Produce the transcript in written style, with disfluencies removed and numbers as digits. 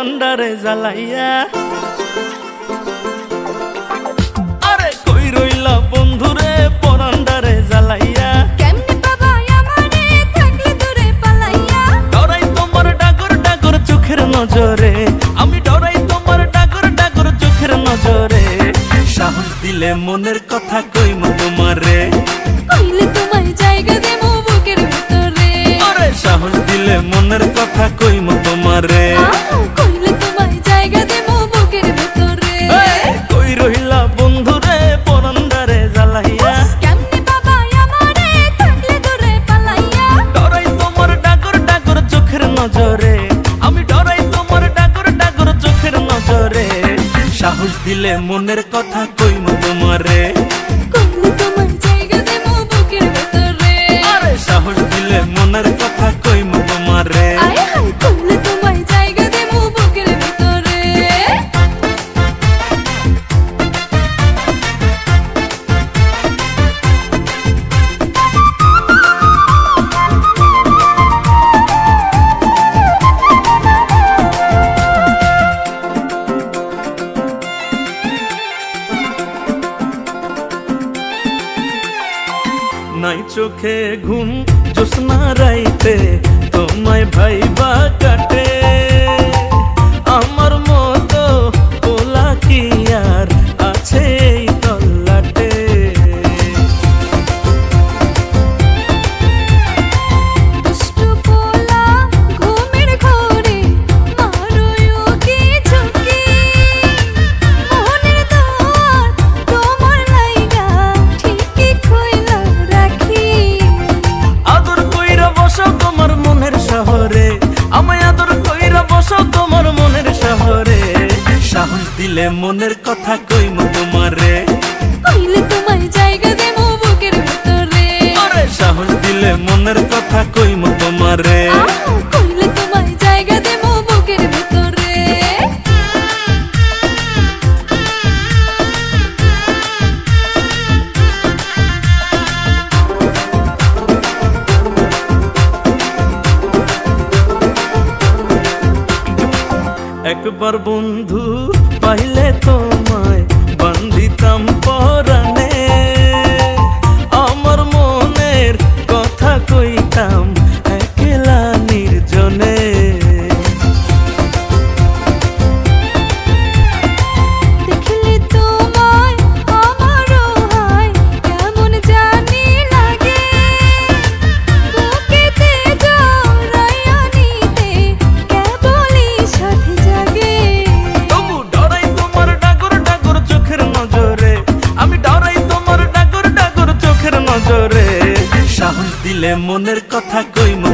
পরান্ডারে জ্বালাইয়া। আরে কই রইলা বন্ধুরে পরান্ডারে জ্বালাইয়া। কেমনে বাবা আমারে থাকলে দূরে পালাইয়া। ডরাই তোমার ডাগর ডাগর চোখের নজরে, আমি ডরাই তোমার ডাগর ডাগর চোখের নজরে। সাহস দিলে মনের কথা কইমু তোমারে, কইলে তোমায় জায়গা দেবো বুকের ভেতরে। আরে সাহস দিলে মনের কথা কইমু তোমারে। কইলে তোমায় জায়গা দেবো বুকের ভেতরে। কই রইলা বন্ধুরে পরান্ডারে জ্বালাইয়া। কেমনে বাবা আমারে থাকলে দূরে পালাইয়া। ডরাই তোমার ডাগর ডাগর চোখের নজরে, আমি ডরাই তোমার ডাগর ডাগর চোখের নজরে। সাহস দিলে মনের কথা কইমু তোমারে, কইলে তোমায় জায়গা দেবো বুকের ভেতরে। আরে সাহস দিলে মনের কথা কইমু তোমারে। আয় হায় কইলে তোমায় জায়গা দেবো বুকের ভেতরে। নাই চোখে ঘুম জোছনা রাইতে তোমায় ভাইবা কাটে। আমার মতো ওলা কি আর আছে এই তল্লাটে। দুষ্টু পোলা ঘুমের ঘোরে মারো কি ঝুঁকি। মনের দোয়ার তোমার লাইগা ঠিকই খইলা রাখি। আদর কইরা বসো তোমার মনের শহরে, আমায় আদর কইরা বসো তোমার মনের শহরে। সাহস দিলে মনের কথা কইমু তোমারে, কইলে তোমায় জায়গা দেবো বুকের ভেতরে। আরে সাহস দিলে মনের কথা কইমু তোমারে। কইলে তোমায় জায়গা দেবো বুকের ভেতরে। একবার বন্ধু পাইলে তোমায় বান্ধিতাম পরাণে। আমার মনের কথা কইতাম একলা নির্জনে। দেখলে তোমায় আমারও হয় কেমন জানি লাগে। বুকেতে জড়াইয়া নিতে কেবলই সাথে জাগে। তবু ডরাই তোমার ডাগর ডাগর চোখের নজরে, আমি ডরাই তোমার ডাগর ডাগর চোখের নজরে। সাহস দিলে মনের কথা কইমু